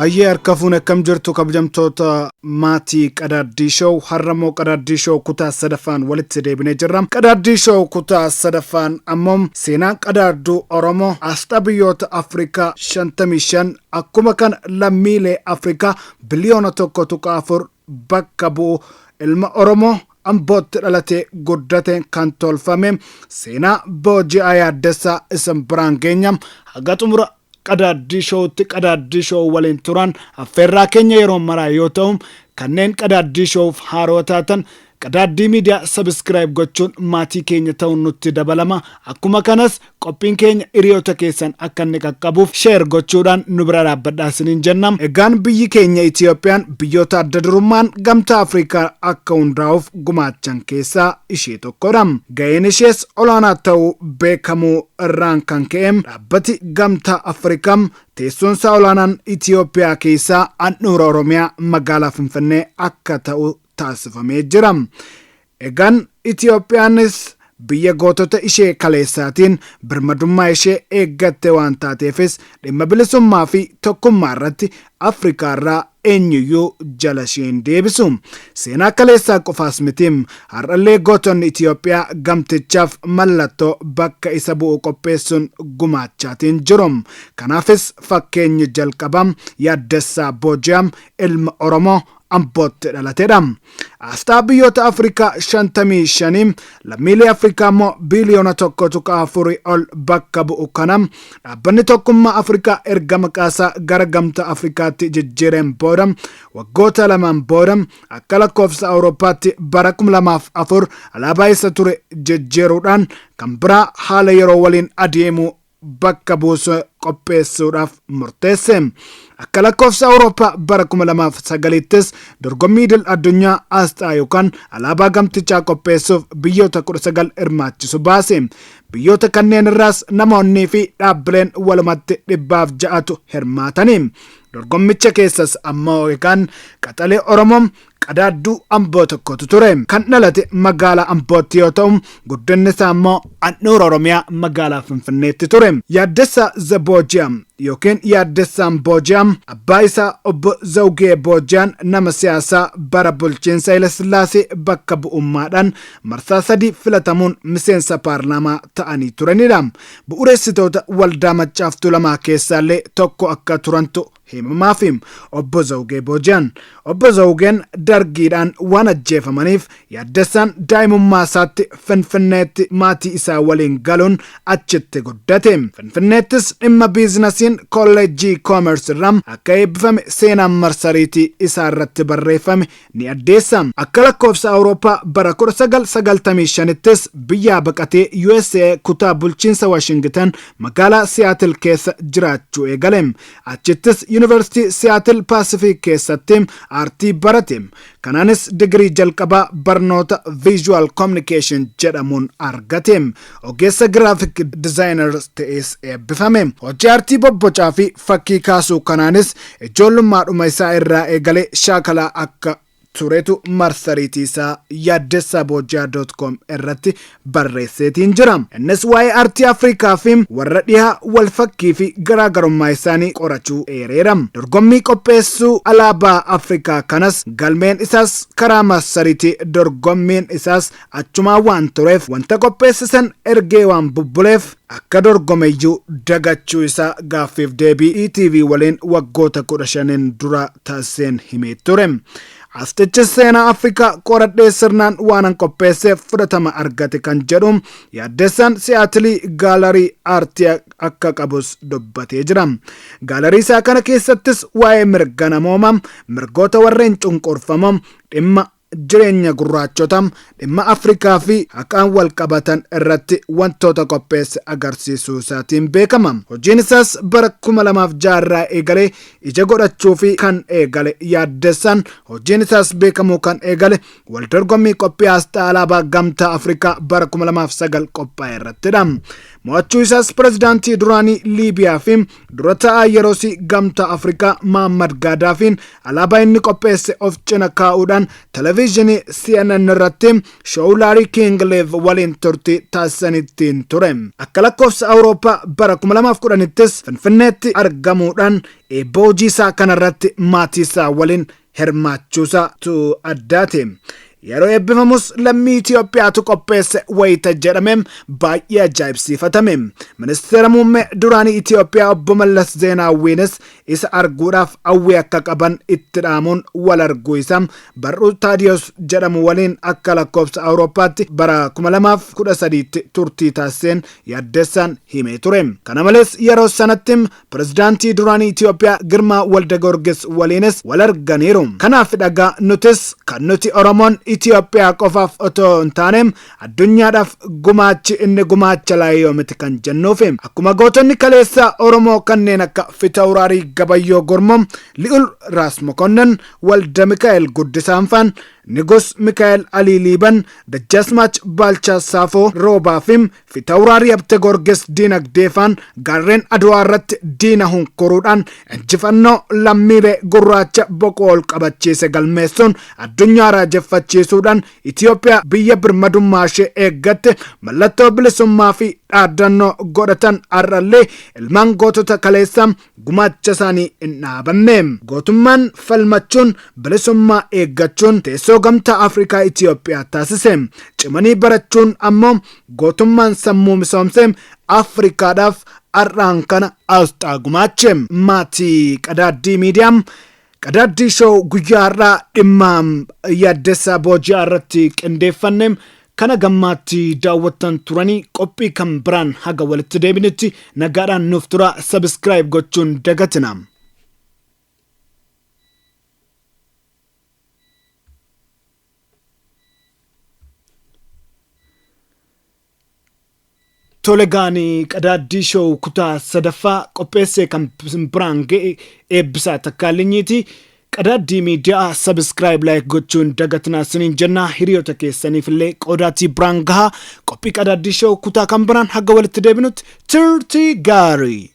Hayyee harkafuun akkam jirtu kabajamtoota maatii Qadaaddii Show harramoo Qadaaddii Show kutaa sadaffaan walitti deebinee jirra. Qadaaddii Show kutaa sadaffaan ammoo seenaa qadaadduu Oromoo Aasxaa biyyoota Afrikaa 55 akkuma kan lammiilee Afrikaa biliyoona 1.4 bakka bu'u ilma Oromoo Ambootti dhalatee Guddate kan tolfame seenaa Boji'aa Yaaddessaa isin biraan geenya haga xumura Qadaaddii Show waliin turan affeerraa keenya yeroo maraa yoo ta'u kanneen Qadaaddii Showf haaroo taatan Qadaaddii Miidiyaa subscribe gochuun maatii keenya ta'uun nutti dabalama akkuma kanas qophiin keenya hiriyoota keessan akka inni qaqqabuuf share gochuudhaan nu bira dhaabbadhaa isiniin jennam. Egaan biyyi keenya Itiyoophiyaan biyyoota adda durummaan Gamtaa Afriikaa akka hundaa'uuf gumaachan keessaa ishee tokkodha. Ga'een ishees olaanaa ta'uu beekamuu irraan kan ka'e dhaabbati Gamtaa Afriikaa teessoonsaa olaanaan Itiyoophiyaa keessaa handhuura Oromiyaa magaalaa Finfinnee akka ta'u taasifamee jira. Egaan Itiyoophiyaanis biyya gootota ishee kaleessaatiin birmadummaa ishee eeggatte waan taateefis dhimma bilisummaa fi tokkummaa irratti Afrikaa irraa eenyuyyuu jala isheen deebisu. Seenaa kaleessaa qofaas miti har'allee gootonni Itiyoophiyaa gamtichaaf mallattoo bakka isa bu'u qopheessuun gumaachaatiin jiru. Kanaafis fakkeenyi jalqabaa Yaaddessaa Boji'aa ilma Oromoo Ambootti dhalateedha. Aasxaa biyyoota Afrikaa 55 lammiilee Afrikaa immoo biliyoona 1.4 ol bakka bu'u kana dhaabbanni tokkummaa Afrikaa erga maqaasaa gara Gamtaa Afrikaatti jijjiireen booda waggoota lamaan booda akka lakkoofsa Awurooppaatti bara 2004 alaabaa isa ture jijjiiruudhaan kan biraa haala yeroo waliin adeemu bakka buusu qopheessuudhaaf murteesse. Akka lakkoofsa Awurooppaa bara 2009 dorgommii idil addunyaa Aasxaa yookaan alaabaa gamtichaa qopheessuuf biyyoota 19 hirmaachisu baase. Biyyoota kanneen irraas namoonni fi dhaabbileen walumatti 600tu hirmaatani. Dorgommicha keessas ammoo egaan qaxalee Oromoo qadaadduu Amboo tokkotu ture. Kan dhalate magaalaa Ambootti yoo ta'u guddinni isaa ammoo handhuura Oromiyaa magaalaa Finfinneetti ture. Yaaddessaa Boji'aa yookiin Yaaddessaan Boji'aa abbaa isaa obbo Zawgee Boji'aan nama siyaasaa bara bulchiinsa Haile Sillaasee bakka bu'ummaadhaan marsaa 3 filatamuun miseensa paarlaamaa ta'anii turanidha. Bu'uureessitoota waldaa Maccaaf Tuulamaa keessaallee tokko akka turantu himamaa fi obbo Zawgee Boji'aan. Obbo Zawgeen dargiidhaan waan ajjeefamaniif Yaaddessaan daa'imummaa isaatti Finfinneetti maatii isaa waliin galuun achitti guddate. Finfinneettis dhimma biizinasiin kolleejjii koomersi irraa akka eebbifame seenaan marsariitii isaa irratti barreeffame ni addeessa. Akka lakkoofsa Awurooppaa bara 1995ttis biyyaa baqatee USA kutaa bulchiinsa Washington magaalaa Seattle keessa jiraachuu eegale. Achittis Yuunivarsiitii Seattle Pacific keessatti aartii barate. Kanaanis digirii jalqabaa barnoota Visual Communication jedhamuun argate. Ogeessa Graphic Designers ta'es eebbifame. Hojii aartii bobbocaa fi fakkii kaasuu kanaanis ijoollummaadhuma isaa irraa eegalee shaakalaa akka turetu marsariitii isaa yaaddessaboji'aa.com irratti barreesseetiin jira. Innis waa'ee aartii Afrikaa fi warra dhihaa wal fakkii fi garaagarummaa isaanii qorachuu eereera. Dorgommii qopheessuu alaabaa Afrikaa kanas galmeen isaas karaa marsariitii dorgommiin isaas achumaa waan tureef wanta qopheessisan ergee waan bubbuleef akka dorgomeyyuu dagachuu isaa gaaffiif deebii ETV waliin waggoota 15 dura taasiseen himee ture. Aasxichi seenaa Afrikaa qoradhee sirnaan waanan qopheesseef fudhatama argate kan jedhu Yaaddessaan Seattle gaalarii aartii akka qabus dubbatee jira. Gaalarii isaa kana keessattis waa'ee mirga namoomaa, mirgoota warreen cunqurfamoo, dhimma jireenya gurraachota, dhimma Afrikaa fi haqaan wal qabatan irratti wantoota qopheesse agarsiisuu isaatiin beekama. Hojiin isaas bara 2006 irraa eegalee ija godhachuu fi kan eegale Yaaddessaan hojiin isaas beekamuu kan eegale wal dorgommii qophii aasxaa alaabaa Gamtaa Afriikaa bara 2009 qophaa'e irrattidha. mo'achuu isaas pirezidaantii duraanii Liibiyaa fi dura ta'aa yeroosi Gamtaa Afriikaa Mahammad Gaddaafiin alaabaa inni qopheesse of cina kaa'uudhaan televiizinii CNN irratti show Larry King Live waliin turtii taasisaniitiin ture. Akka lakkoofsa Awurooppaa bara 2010ttis Finfinneetti argamuudhaan Boji'aa kanarratti maatii isaa waliin hirmaachuusaatu addaate. Yeroo eebbifamus lammii Itoophiyaatu qopheesse wayita jedhamee baay'ee ajaa'ibsiifatame. Ministeera muummee duraanii Itoophiyaa obbo Mallas Zeenaawwiinis isa arguudhaaf hawwii akka qaban itti dhaamuun wal arguu isaa barruu Taadiyoos jedhamu waliin akka lakkoofsa Awurooppaatti bara 2013tti turtii taasiseen Yaaddessaan himee ture. Kana malees yeroo sanatti pirezidaantii duraanii Itoophiyaa Girmaa Waldegoorgis waliinis wal arganiiru. Kanaaf dhagaa nutis kan nuti Oromoon Itoophiyaa qofaaf otoo hin taane addunyaadhaaf gumaachi inni gumaacha laayyoomiti kan jennuufi akkuma gootonni kaleessaa Oromoo kanneen akka Fitawuraarii Gabayyoo Gormoo, Li'ul Raas Mokonnon, Walda Mikaa'el Guddisaanfaan, Nigos Mikaa'el Alii Liiban, Dajjaasmaach Baalchaa Saafoo Roobaafim, Fitawuraarii Abte Gorges Diinagdeefaan gaarreen Adwaa irratti diina hunkuruudhaan injifannoo lammiilee gurraacha boqoo ol qabachiise galmeessuun addunyaa raajeffachiisuudhaan Itoophiyaa biyya birmadummaa ishee eeggatte mallattoo bilisummaa fi dhaadannoo godhatan har'allee ilmaan gootota kaleessaa gumaacha isaanii hin dhaabanne. Gootummaan falmachuun bilisummaa eeggachuun teessoo Gamtaa Afriikaa Itoophiyaa taasise. Cimanii barachuun ammoo gootummaan sammuu misoomse Afriikaadhaaf har'aan kana Aasxaa Gumaache. Maatii Qadaaddii Miidiyaa Qadaaddii show guyyaa har'aa dhimma Yaaddessaa Boji'aa irratti qindeeffanne kana gammaatti daawwattan turanii qophii kan biraan haga walitti deebinutti nagaadhaan nuuf tura. Subscribe gochuun dagatina. Tolegaanii Qadaaddii show kutaa sadaffaa qopheessee kan biraan ga'e eebbisaa takkaalinyiiti. Qadaaddii miidiyaa subscribe like gochuun dagatinaa siniin jennaa. Hiriyoota keessaniif illee qoodaatii biraan gahaa. Qophii Qadaaddii show kutaa kan biraan haga walitti deebinutti turtii gaarii.